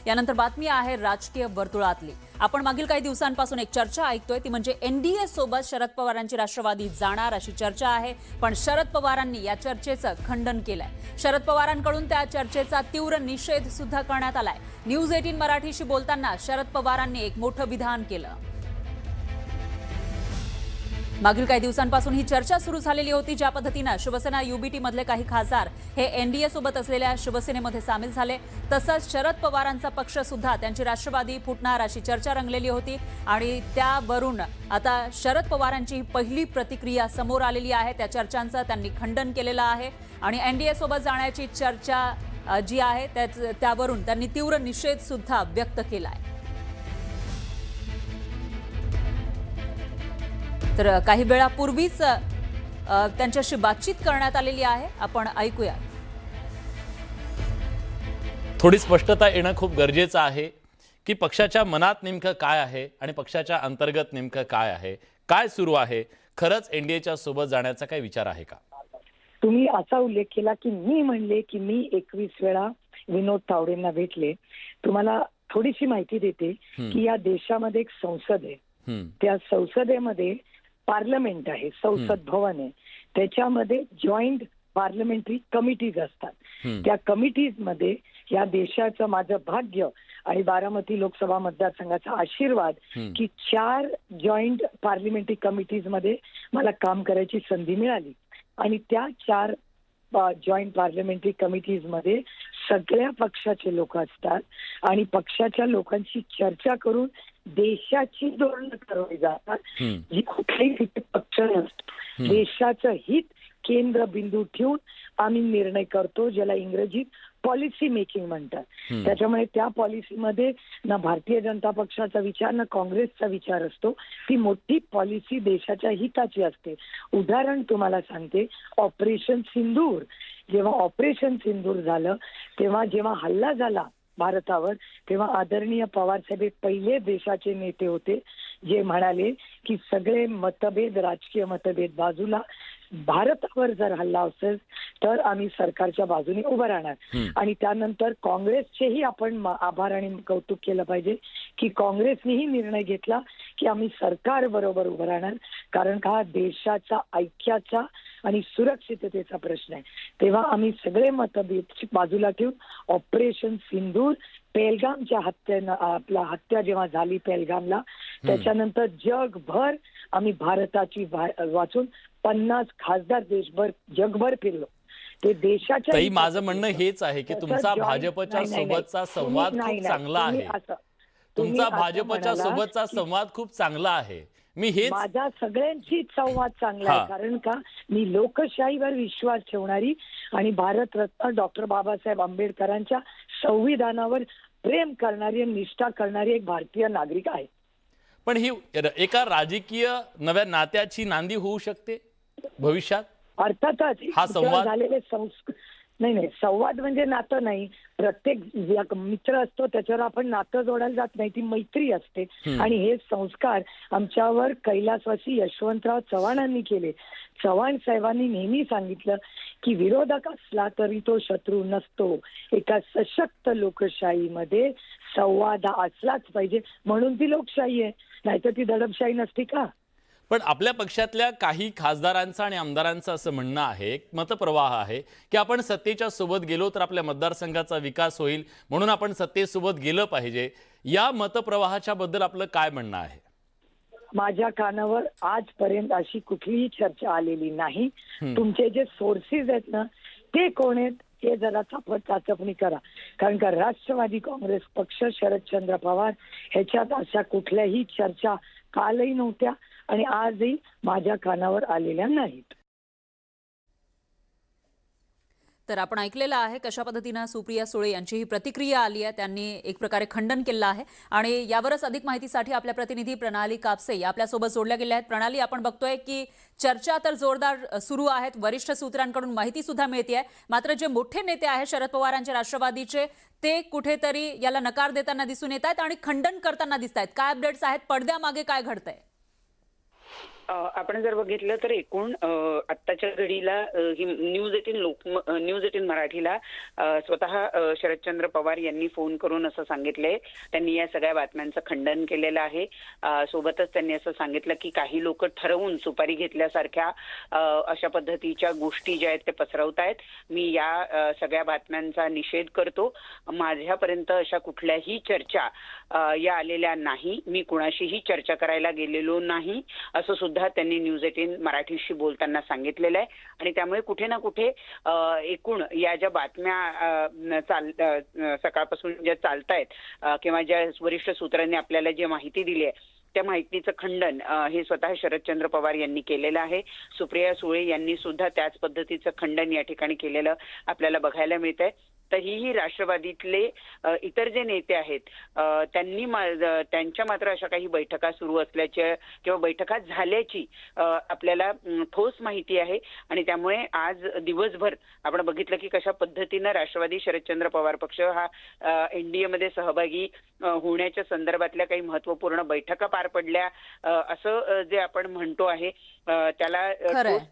यानंतर बातमी आहे राजकीय वर्तुळातली। आपण मागील काही दिवसांपासून एक चर्चा ऐकतोय ती म्हणजे एनडीए सोबत शरद पवारांची राष्ट्रवादी जाणार अशी चर्चा आहे। पण शरद पवारांनी या चर्चेचं खंडन केलंय। शरद पवारांकडून त्या चर्चेचा तीव्र निषेध सुद्धा करण्यात आलाय। न्यूज 18 मराठीशी बोलताना शरद पवारांनी एक मोठं विधान केलं। मागील काही दिवसांपासून ही चर्चा सुरू झालेली होती, ज्या पद्धतीने शिवसेना युबीटी मधले काही खासदार हे एनडीए सोबत असलेल्या शिवसेनेमध्ये सामील झाले, तसंच शरद पवारांचा पक्ष सुद्धा त्यांची राष्ट्रवादी फुटणार अशी चर्चा रंगलेली होती। आणि त्यावरून आता शरद पवारांची पहिली प्रतिक्रिया समोर आलेली आहे। त्या चर्चांचं त्यांनी खंडन केलेलं आहे आणि एनडीए सोबत जाण्याची चर्चा जी आहे त्यावरून त्यांनी तीव्र निषेध सुद्धा व्यक्त केलाय। तर काही वेळापूर्वीच त्यांच्याशी बातचीत करण्यात आलेली आहे, आपण ऐकूया। थोडी स्पष्टता येणं खूप गरजेचं आहे की पक्षाच्या मनात नेमकं काय आहे आणि पक्षाच्या अंतर्गत नेमकं काय आहे, काय सुरू आहे, खरंच एनडीएच्या सोबत जाण्याचा काही विचार आहे का? तुम्ही असा उल्लेख केला की मी म्हणले की मी 21 वेळा विनोद तावडेंना भेटले। तुम्हाला थोडीशी माहिती देते की या देशामध्ये एक संसद आहे, त्या संसदेमध्ये पार्लमेंट आहे, संसद भवन आहे, त्याच्यामध्ये जॉईंट पार्लमेंटरी कमिटीज असतात। त्या कमिटीज मध्ये या देशाचं माझं भाग्य आणि बारामती लोकसभा मतदारसंघाचा आशीर्वाद की 4 जॉईंट पार्लमेंटरी कमिटीज मध्ये मला काम करायची संधी मिळाली। आणि त्या 4 जॉईंट पार्लमेंटरी कमिटीज मध्ये सगळ्या पक्षाचे लोक असतात आणि पक्षाच्या लोकांशी चर्चा करून देशाची धोरणं ठरवली जातात, जी कुठल्याही तिथे पक्ष नसतो। देशाचं हित केंद्रबिंदू ठेवून आम्ही निर्णय करतो, ज्याला इंग्रजीत पॉलिसी मेकिंग म्हणतात। त्याच्यामुळे त्या पॉलिसीमध्ये ना भारतीय जनता पक्षाचा विचार ना काँग्रेसचा विचार असतो, ती मोठी पॉलिसी देशाच्या हिताची असते। उदाहरण तुम्हाला सांगते, ऑपरेशन सिंदूर, जेव्हा ऑपरेशन सिंदूर झालं तेव्हा जेव्हा हल्ला झाला भारतावर, तेव्हा आदरणीय पवार साहेब पहिले देशाचे नेते होते जे म्हणाले की सगळे मतभेद, राजकीय मतभेद बाजूला, भारतावर जर हल्ला असेल तर आम्ही सरकारच्या बाजूने उभं राहणार। आणि त्यानंतर काँग्रेसचेही आपण आभार आणि कौतुक केलं पाहिजे की काँग्रेसनेही निर्णय घेतला की आम्ही सरकार बरोबर उभं राहणार, कारण का देशाचा ऐक्याचा आणि सुरक्षिततेचा प्रश्न आहे। तेव्हा आम्ही सगळे मतभेद बाजूला ठेवून ऑपरेशन सिंदूर, पेहलगामच्या आपला हत्या जेव्हा झाली पेहलगामला, त्याच्यानंतर जगभर आम्ही भारताची वाचून 50 खासदार देशभर जगभर फिरलो। ते देशाच्या ताई, माझं म्हणणं हेच आहे की तुमचा भाजपच्या सोबतचा संवाद खूप चांगला आहे। तुमचा भाजपच्या सोबतचा संवाद खूप चांगला आहे। मी हेच माझा सगळ्यांशी संवाद चांगला आहे, कारण का मी लोकशाहीवर विश्वास ठेवणारी आणि भारतरत्न डॉक्टर बाबासाहेब आंबेडकरांच्या संविधानावर प्रेम करणारी, निष्ठा करणारी एक भारतीय नागरिक आहे। पण ही एका राजकीय नव्या नात्याची नांदी होऊ शकते भविष्यात। अर्थातच हा संवाद झालेले नाही, संवाद म्हणजे नातं नाही। प्रत्येक मित्र असतो त्याच्यावर आपण नातं जोडायला जात नाही, ती मैत्री असते। आणि हे संस्कार आमच्यावर कैलासवासी यशवंतराव चव्हाणांनी केले। चव्हाण साहेबांनी नेहमी सांगितलं की विरोधक असला तरी तो शत्रू नसतो, एका सशक्त लोकशाहीमध्ये संवाद असलाच पाहिजे, म्हणून ती लोकशाही आहे, नाहीतर ती दडपशाही नसती का? पण आपल्या पक्षातल्या काही खासदारांचं आणि आमदारांचं असं म्हणणं आहे, मतप्रवाह आहे की आपण सत्तेच्या सोबत गेलो तर आपल्या मतदारसंघाचा विकास होईल, म्हणून आपण सत्तेसोबत गेलं पाहिजे। या मतप्रवाहाच्या बद्दल आपलं काय म्हणणं आहे? माझ्या कानावर आजपर्यंत अशी कुठलीही चर्चा आलेली नाही। तुमचे जे सोर्सेस आहेत ना, ते कोण आहेत हे जरा चाचपणी करा, कारण का राष्ट्रवादी काँग्रेस पक्ष, शरदचंद्र पवार ह्याच्यात अशा कुठल्याही चर्चा कालही नव्हत्या आणि आजही माझ्या कानावर आलेल्या नाहीत। तर आपण ऐकलेलं आहे कशा पद्धतीने सुप्रिया सुळे यांची ही प्रतिक्रिया आली आहे, त्यांनी एक प्रकारे खंडन केलं आहे। आणि यावरच अधिक माहितीसाठी आपल्या प्रतिनिधी प्रणाली कापसे आपल्यासोबत जोडल्या गेल्या आहेत। प्रणाली, आपण बघतोय की चर्चा तर जोरदार सुरू आहेत, वरिष्ठ सूत्रांकडून माहिती सुद्धा मिळते, मात्र जे मोठे नेते आहेत शरद पवारांचे राष्ट्रवादीचे, ते कुठेतरी याला नकार देताना दिसून येत आहेत आणि खंडन करताना दिसत आहेत। काय अपडेट्स आहेत, पडद्यामागे काय घडतंय? आपण जर बघितलं तर एकूण आत्ताच्या घडीला ही न्यूज 18 मराठीला स्वतः शरदचंद्र पवार यांनी फोन करून असं सांगितलंय. त्यांनी या सगळ्या बातम्यांचं खंडन केलेलं आहे. सोबतच त्यांनी असं सांगितलं की काही लोक ठरवून सुपारी घेतल्यासारख्या अशा पद्धतीच्या गोष्टी ज्या आहेत ते पसरवतायत. मी या सगळ्या बातम्यांचा निषेध करतो. माझ्यापर्यंत अशा कुठल्याही चर्चा या आलेल्या नाही. मी कुणाशीही चर्चा करायला गेलेलो नाही असं सुद्धा त्यांनी न्यूज 18 मराठीशी बोलताना सांगितलेलं आहे. आणि त्यामुळे कुठे ना कुठे एकूण या ज्या बातम्या सकाळपासून ज्या चालतायत किंवा ज्या वरिष्ठ सूत्रांनी आपल्याला जी माहिती दिली आहे त्या माहितीचं खंडन हे स्वतः शरदचंद्र पवार यांनी केलेलं आहे. सुप्रिया सुळे यांनी सुद्धा त्याच पद्धतीचं खंडन या ठिकाणी केलेलं आपल्याला बघायला मिळतंय. तरीही राष्ट्रवादीतले इतर जे नेते आहेत त्यांच्या मात्र अशा काही बैठका सुरू असल्याच्या किंवा बैठका झाल्याची आपल्याला ठोस माहिती आहे. आणि त्यामुळे आज दिवसभर आपण बघितलं की कशा पद्धतीनं राष्ट्रवादी शरदचंद्र पवार पक्ष हा एनडीए मध्ये सहभागी होण्याच्या संदर्भातल्या काही महत्वपूर्ण बैठका पार पडल्या असं जे आपण म्हणतो आहे त्याला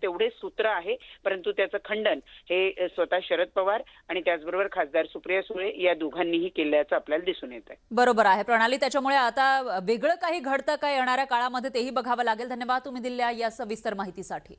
तेवढे सूत्र आहे. परंतु त्याचं खंडन हे स्वतः शरद पवार आणि त्याचबरोबर खासदार सुप्रिया सुळे या दोघांनीही केल्याचं आपल्याला दिसून येत आहे. बरोबर आहे प्रणाली. त्याच्यामुळे आता वेगळं काही घडतं काय येणाऱ्या काळामध्ये तेही बघावं लागेल. धन्यवाद तुम्ही दिलेल्या या सविस्तर माहितीसाठी.